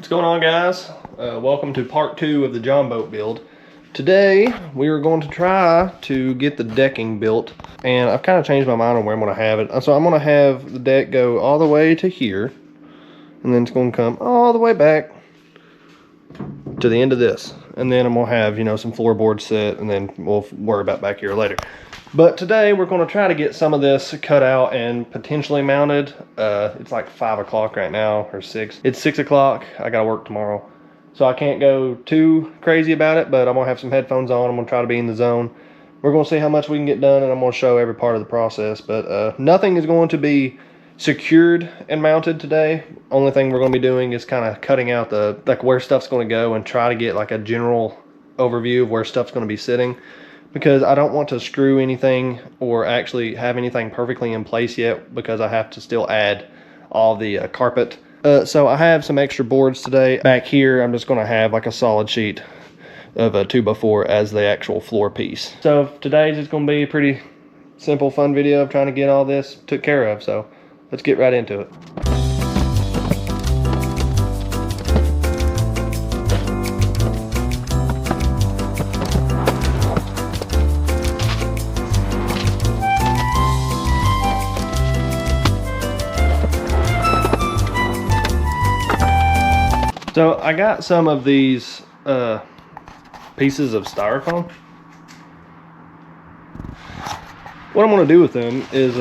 What's going on, guys? Welcome to part 2 of the John boat build. Today we are going to try to get the decking built, and I've kind of changed my mind on where I'm going to have it. So I'm going to have the deck go all the way to here, and then it's going to come all the way back to the end of this, and then I'm going to have, you know, some floorboards set, and then we'll worry about back here later. But today we're going to try to get some of this cut out and potentially mounted. It's like 5 o'clock right now, or 6. It's 6 o'clock. I got to work tomorrow, so I can't go too crazy about it, but I'm going to have some headphones on. I'm going to try to be in the zone. We're going to see how much we can get done, and I'm going to show every part of the process. But nothing is going to be secured and mounted today. Only thing we're going to be doing is kind of cutting out the, like, where stuff's going to go and try to get like a general overview of where stuff's going to be sitting, because I don't want to screw anything or actually have anything perfectly in place yet, because I have to still add all the carpet. So I have some extra boards today. Back here I'm just going to have like a solid sheet of a 2x4 as the actual floor piece. So today's just going to be a pretty simple, fun video of trying to get all this took care of. So let's get right into it. So I got some of these pieces of styrofoam. What I'm going to do with them is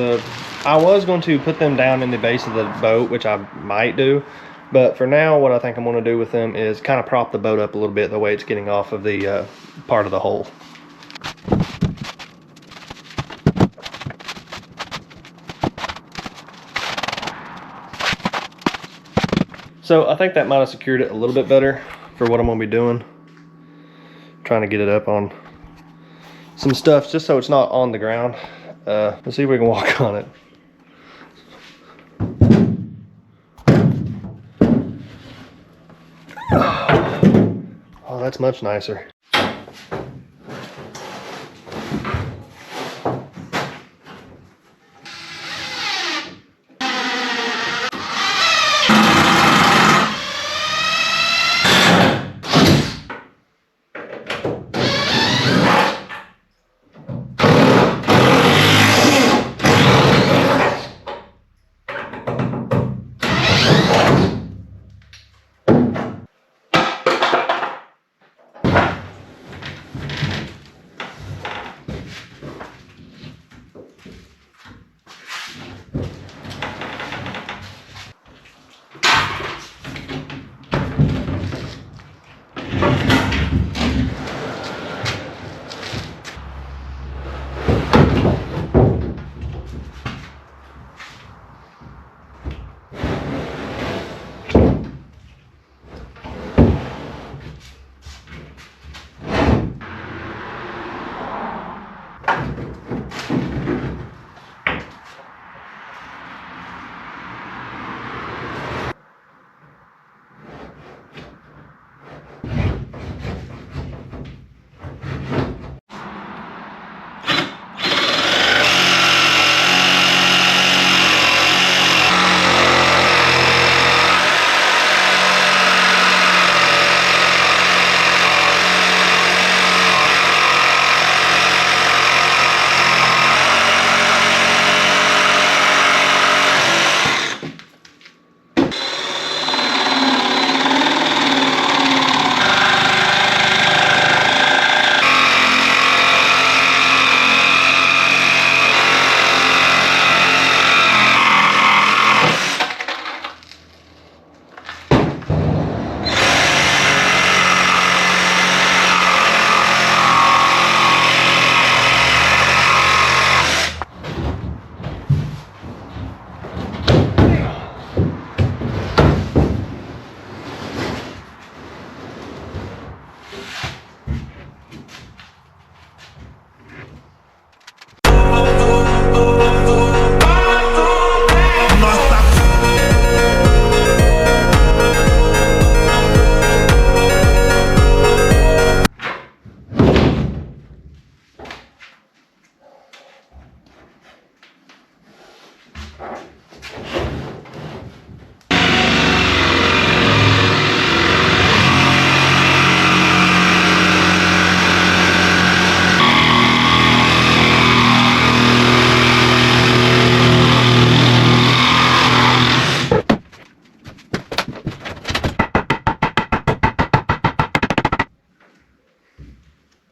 I was going to put them down in the base of the boat, which I might do, but for now what I think I'm going to do with them is kind of prop the boat up a little bit the way it's getting off of the part of the hull. So I think that might have secured it a little bit better for what I'm going to be doing. Trying to get it up on some stuff just so it's not on the ground. Let's see if we can walk on it. Oh, that's much nicer.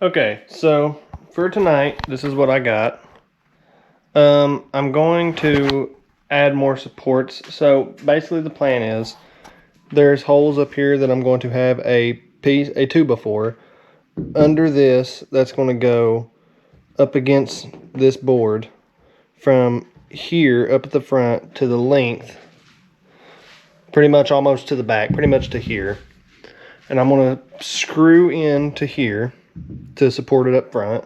Okay, so for tonight, this is what I got. I'm going to add more supports. So basically the plan is there's holes up here that I'm going to have a 2x4 under this that's going to go up against this board from here up at the front to the length, pretty much almost to the back, pretty much to here. And I'm going to screw in to here to support it up front.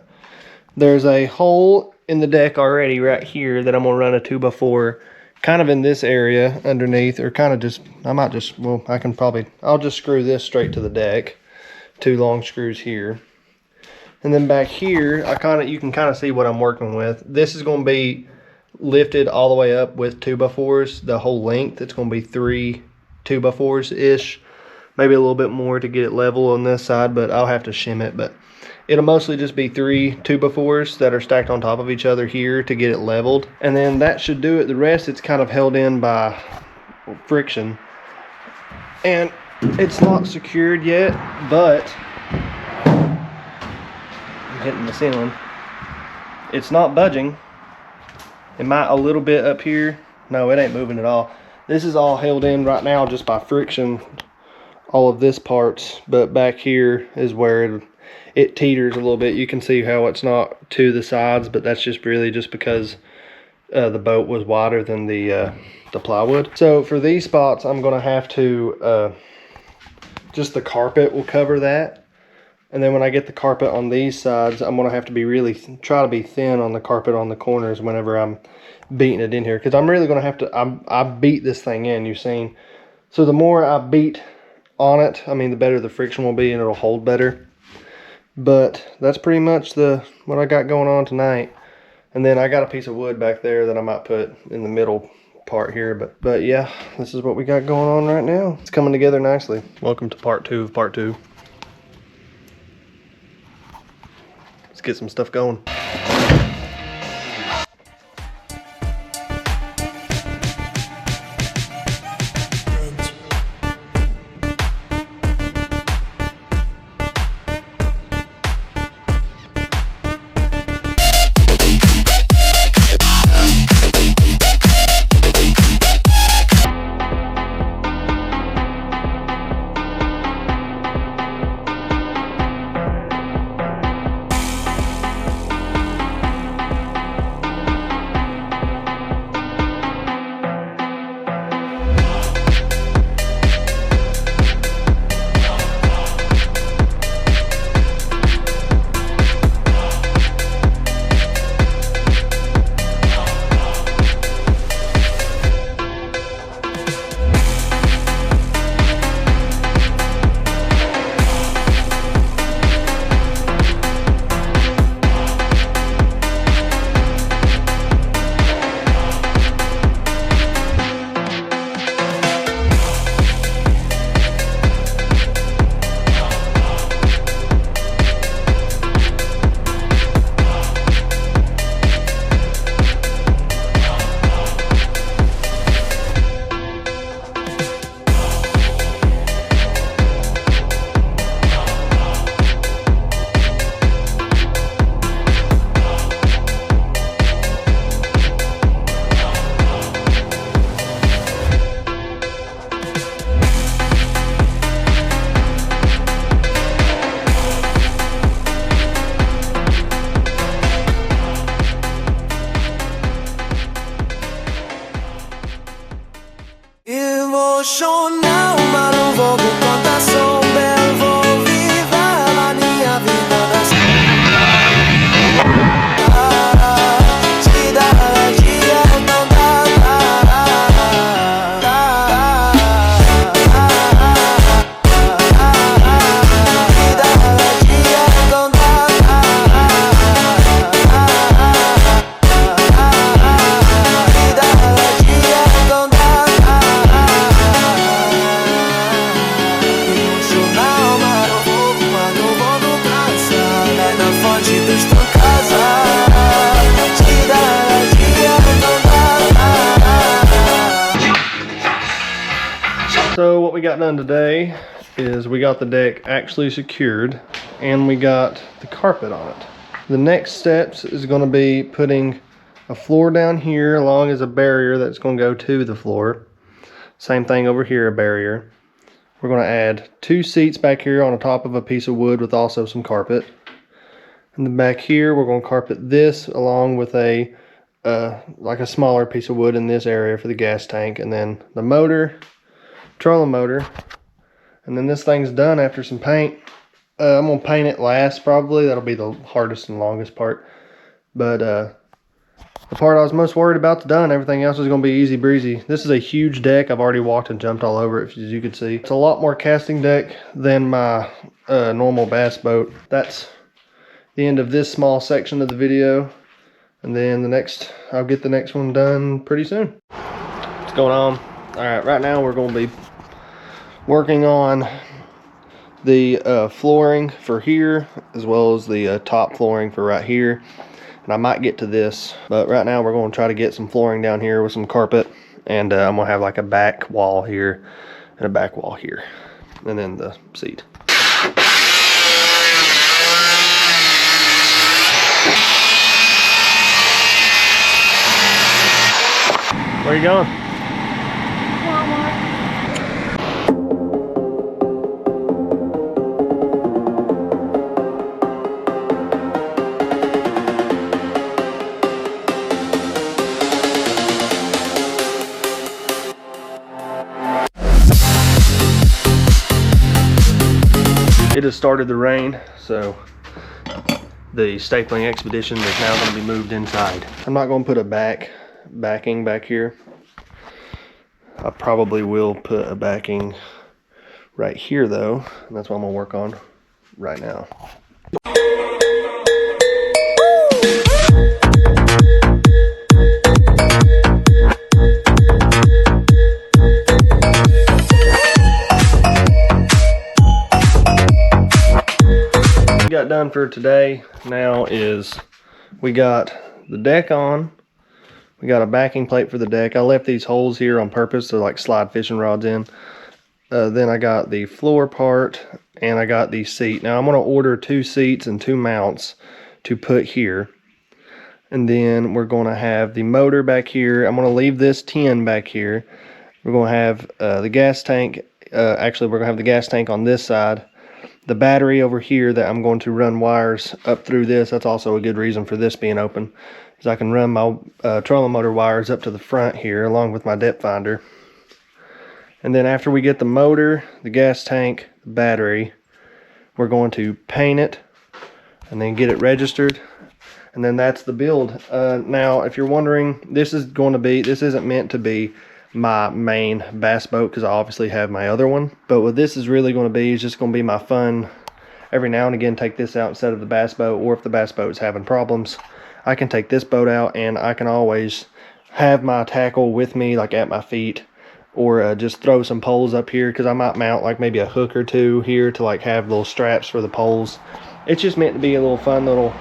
There's a hole in the deck already right here that I'm going to run a 2x4 kind of in this area underneath, or kind of just, I'll just screw this straight to the deck. 2 long screws here. And then back here, you can kind of see what I'm working with. This is going to be lifted all the way up with 2x4s, the whole length. It's going to be 3 2x4s-ish. Maybe a little bit more to get it level on this side, but I'll have to shim it. But it'll mostly just be 3 2x4s that are stacked on top of each other here to get it leveled. And then that should do it. The rest, it's kind of held in by friction. And it's not secured yet, but I'm hitting the ceiling. It's not budging. It might a little bit up here. No, it ain't moving at all. This is all held in right now just by friction, all of this parts, but back here is where it teeters a little bit. You can see how it's not to the sides, but that's just really just because the boat was wider than the plywood. So for these spots, I'm gonna have to, just the carpet will cover that. And then when I get the carpet on these sides, I'm gonna have to be try to be thin on the carpet on the corners whenever I'm beating it in here. Cause I'm really gonna have to, I beat this thing in, you've seen. So the more I beat on it, I mean, the better the friction will be and it'll hold better. But that's pretty much what I got going on tonight. And then I got a piece of wood back there that I might put in the middle part here. But yeah, this is what we got going on right now. It's coming together nicely. Welcome to part 2 of part 2. Let's get some stuff going. Emocional, mas não vou por conta, sou belo, vou viver a minha vida das cidade, não dá, So what we got done today is we got the deck actually secured. and we got the carpet on it. The next steps is going to be putting a floor down here along as a barrier that's going to go to the floor. Same thing over here, a barrier. We're going to add 2 seats back here on the top of a piece of wood with also some carpet. And then back here we're going to carpet this along with a like a smaller piece of wood in this area for the gas tank, and then the motor, trolling motor. And then this thing's done after some paint. I'm going to paint it last probably. That'll be the hardest and longest part. But the part I was most worried about is done. Everything else is going to be easy breezy. This is a huge deck. I've already walked and jumped all over it, as you can see. It's a lot more casting deck than my normal bass boat. That's the end of this small section of the video. And then I'll get the next one done pretty soon. What's going on? All right, right now we're going to be working on the flooring for here, as well as the top flooring for right here. And I might get to this, but right now we're going to try to get some flooring down here with some carpet. And I'm going to have like a back wall here and a back wall here. And then the seat. Where are you going? It has started to rain, so the stapling expedition is now going to be moved inside. I'm not going to put a backing back here. I probably will put a backing right here though, and that's what I'm going to work on right now. Got done for today now is we got the deck on. We got a backing plate for the deck. I left these holes here on purpose to like slide fishing rods in. Then I got the floor part and I got the seat. Now I'm going to order 2 seats and 2 mounts to put here. And then we're going to have the motor back here. I'm going to leave this tin back here. We're going to have the gas tank. Actually, we're going to have the gas tank on this side. The battery over here that I'm going to run wires up through this. That's also a good reason for this being open, is I can run my trolling motor wires up to the front here along with my depth finder. And then after we get the motor, the gas tank, the battery, we're going to paint it and then get it registered. And then that's the build. Now, if you're wondering, this isn't meant to be my main bass boat, because I obviously have my other one. But what this is really going to be is just going to be my fun. Every now and again, take this out instead of the bass boat, or if the bass boat is having problems, I can take this boat out and I can always have my tackle with me, like at my feet, or just throw some poles up here, because I might mount like maybe a hook or 2 here to like have little straps for the poles. It's just meant to be a little fun little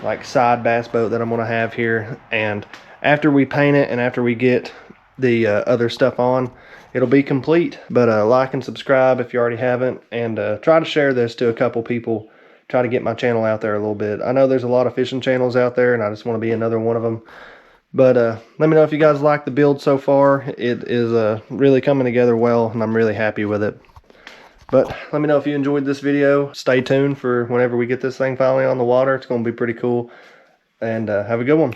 like side bass boat that I'm going to have here. And after we paint it and after we get the other stuff on, it'll be complete. But like and subscribe if you already haven't, and try to share this to a couple people. Try to get my channel out there a little bit. I know there's a lot of fishing channels out there, and I just want to be another one of them. But let me know if you guys like the build so far. It is really coming together well, and I'm really happy with it. But let me know if you enjoyed this video. Stay tuned for whenever we get this thing finally on the water. It's going to be pretty cool. And have a good one.